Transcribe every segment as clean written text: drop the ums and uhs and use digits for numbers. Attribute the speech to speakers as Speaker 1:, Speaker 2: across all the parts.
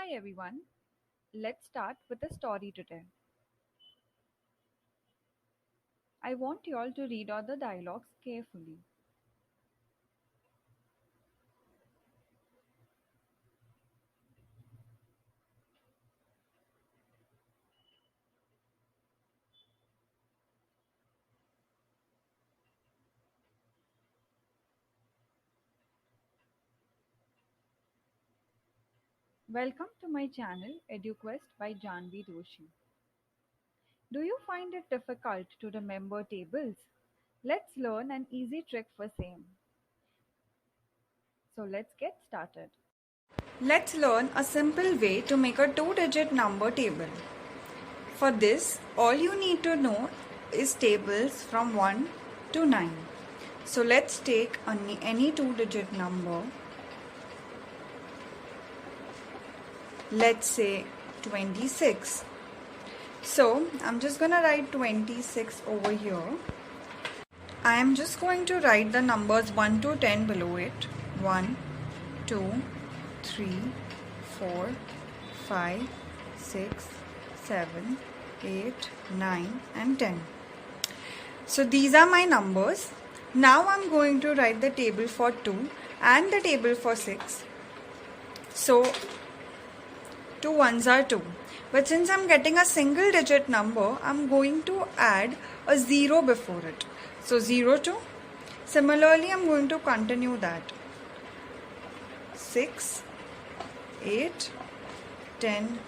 Speaker 1: Hi everyone, let's start with a story today. I want you all to read all the dialogues carefully. Welcome to my channel EduQuest by Janvi Doshi. Do you find it difficult to remember tables? Let's learn an easy trick for same. So let's get started.
Speaker 2: Let's learn a simple way to make a two-digit number table. For this, all you need to know is tables from 1 to 9. So let's take any two-digit number. Let's say 26. So I'm just going to write 26 over here. I am just going to write the numbers 1 to 10 below it. 1, 2, 3, 4, 5, 6, 7, 8, 9 and 10. So these are my numbers. Now I'm going to write the table for 2 and the table for 6. So 2 ones are 2. But since I'm getting a single digit number, I'm going to add a 0 before it. So 0, 2. Similarly, I'm going to continue that. 6, 8, 10,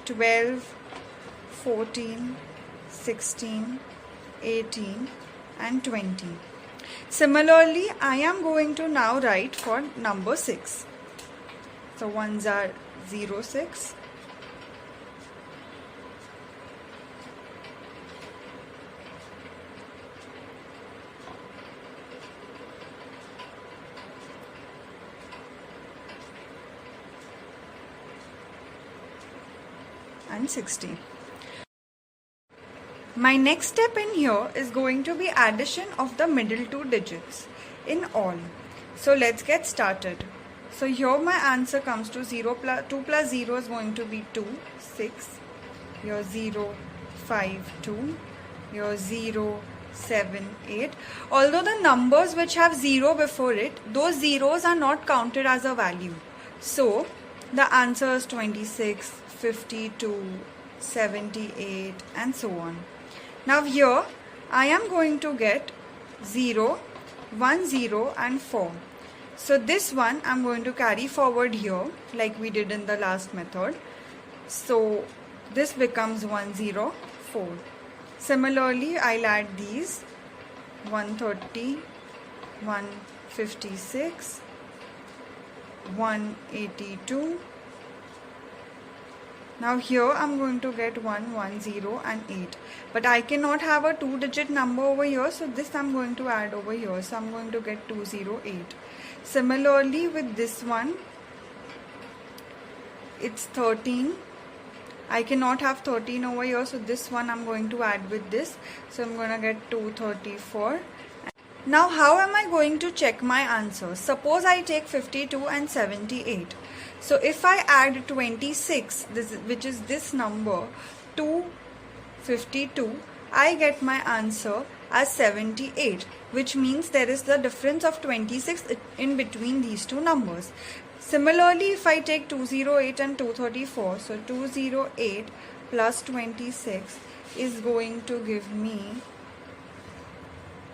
Speaker 2: 12, 14, 16, 18 and 20. Similarly, I am going to now write for number 6. So ones are 0, 6. And 60. My next step in here is going to be addition of the middle two digits in all. So let's get started. So here my answer comes to 2 plus 0 is going to be 2, 6. Here 0, 5, 2. Here 0, 7, 8. Although the numbers which have 0 before it, those zeros are not counted as a value. So the answer is 26, 52, 78 and so on. Now here I am going to get 0, 1, 0 and 4. So this one I'm going to carry forward here like we did in the last method. So this becomes 104. Similarly, I'll add these 130, 156, 182. Now here I'm going to get 1, 1, 0 and 8. But I cannot have a two-digit number over here. So this I'm going to add over here. So I'm going to get 208. Similarly with this one, it's 13. I cannot have 13 over here. So this one I'm going to add with this. So I'm going to get 234. Now how am I going to check my answer? Suppose I take 52 and 78. So if I add 26, which is this number, to 52, I get my answer as 78, which means there is the difference of 26 in between these two numbers. Similarly, if I take 208 and 234, so 208 plus 26 is going to give me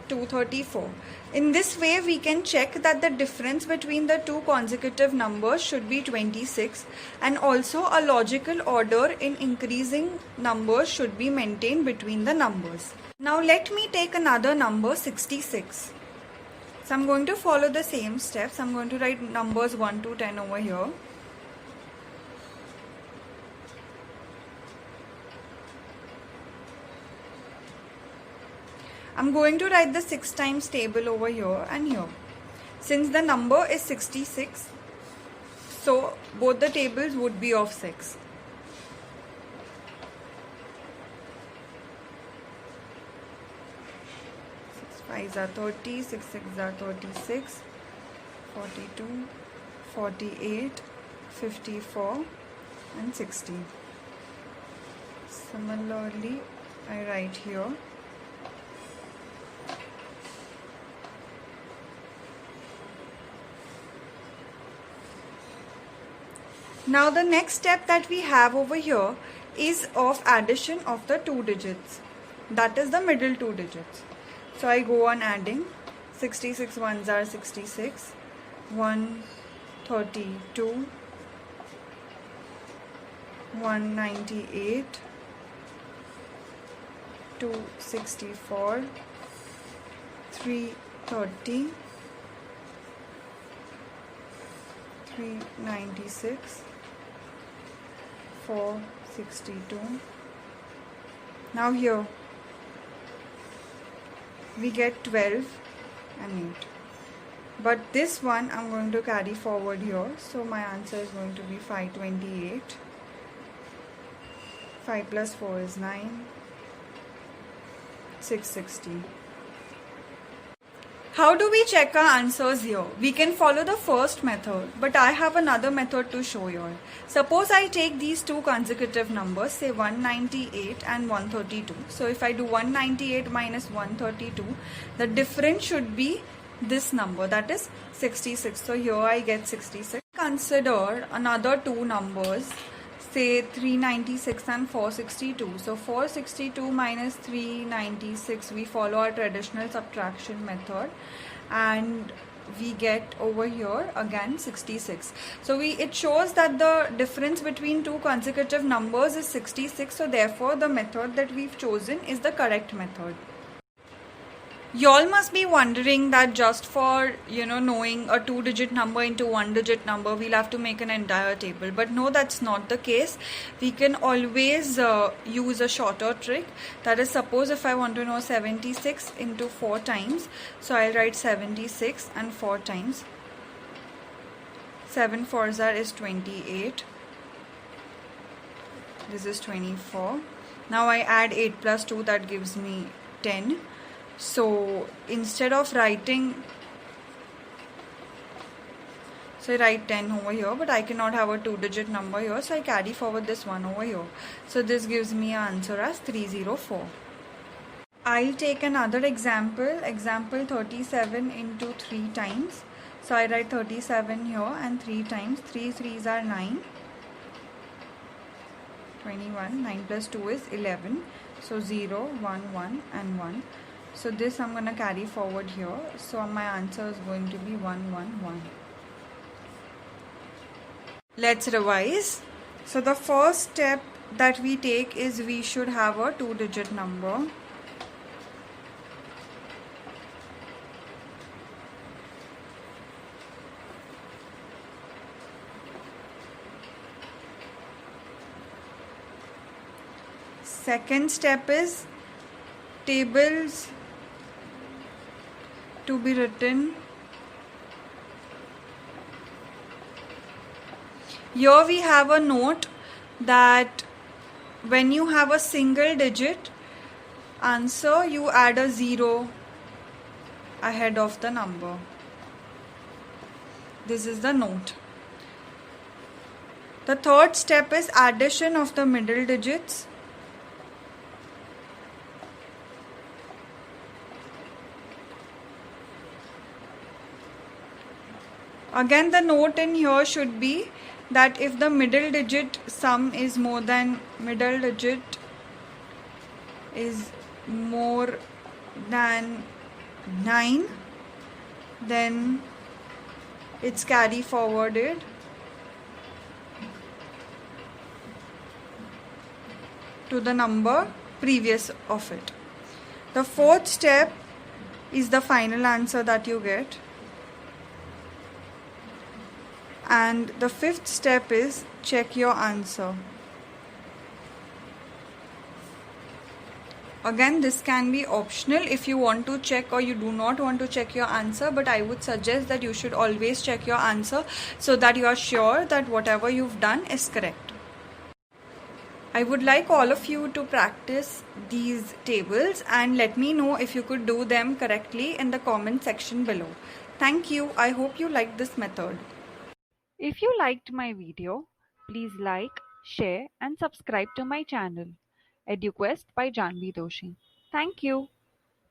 Speaker 2: 234. In this way, we can check that the difference between the two consecutive numbers should be 26, and also a logical order in increasing numbers should be maintained between the numbers. Now let me take another number 66. So I'm going to follow the same steps. I'm going to write numbers 1 to 10 over here. I'm going to write the 6 times table over here and here. Since the number is 66, so both the tables would be of 6. 6 5s are 30, 6 6s are 36, 42, 48, 54, and 60. Similarly, I write here. Now the next step that we have over here is of addition of the two digits. That is the middle two digits. So I go on adding. 66 ones are 66, 132, 198, 264, 330, 396, 462. Now here we get 12 and 8. But this one I'm going to carry forward here. So my answer is going to be 528. 5 plus 4 is 9. 660. How do we check our answers here? We can follow the first method, but I have another method to show you all. Suppose I take these two consecutive numbers, say 198 and 132. So if I do 198 minus 132, the difference should be this number, that is 66. So here I get 66. Consider another two numbers, say 396 and 462. So 462 minus 396, we follow our traditional subtraction method and we get over here again 66. So it shows that the difference between two consecutive numbers is 66. So therefore the method that we've chosen is the correct method. Y'all must be wondering that just for, knowing a two-digit number into one-digit number, we'll have to make an entire table. But no, that's not the case. We can always use a shorter trick. That is, suppose if I want to know 76 into 4 times, so I'll write 76 and 4 times. 7 4s is 28. This is 24. Now I add 8 plus 2, that gives me 10. So instead of writing, so I write 10 over here, but I cannot have a two-digit number here, so I carry forward this 1 over here. So this gives me an answer as 304. I'll take another example 37 into 3 times. So I write 37 here and 3 times. 3 3s are 9. 21. 9 plus 2 is 11. So 0, 1, 1 and 1. So this I'm going to carry forward here. So my answer is going to be 111. Let's revise. So the first step that we take is we should have a two-digit number. Second step is tables to be written. Here we have a note that when you have a single digit answer, you add a 0 ahead of the number. This is the note. The third step is addition of the middle digits. Again, the note in here should be that if the middle digit sum is more than 9, then it's carry forwarded to the number previous of it. The fourth step is the final answer that you get. And the fifth step is check your answer. Again, this can be optional if you want to check or you do not want to check your answer, but I would suggest that you should always check your answer so that you are sure that whatever you've done is correct. I would like all of you to practice these tables and let me know if you could do them correctly in the comment section below. Thank you. I hope you liked this method.
Speaker 1: If you liked my video, please like, share and subscribe to my channel, EduQuest by Janvi Doshi. Thank you.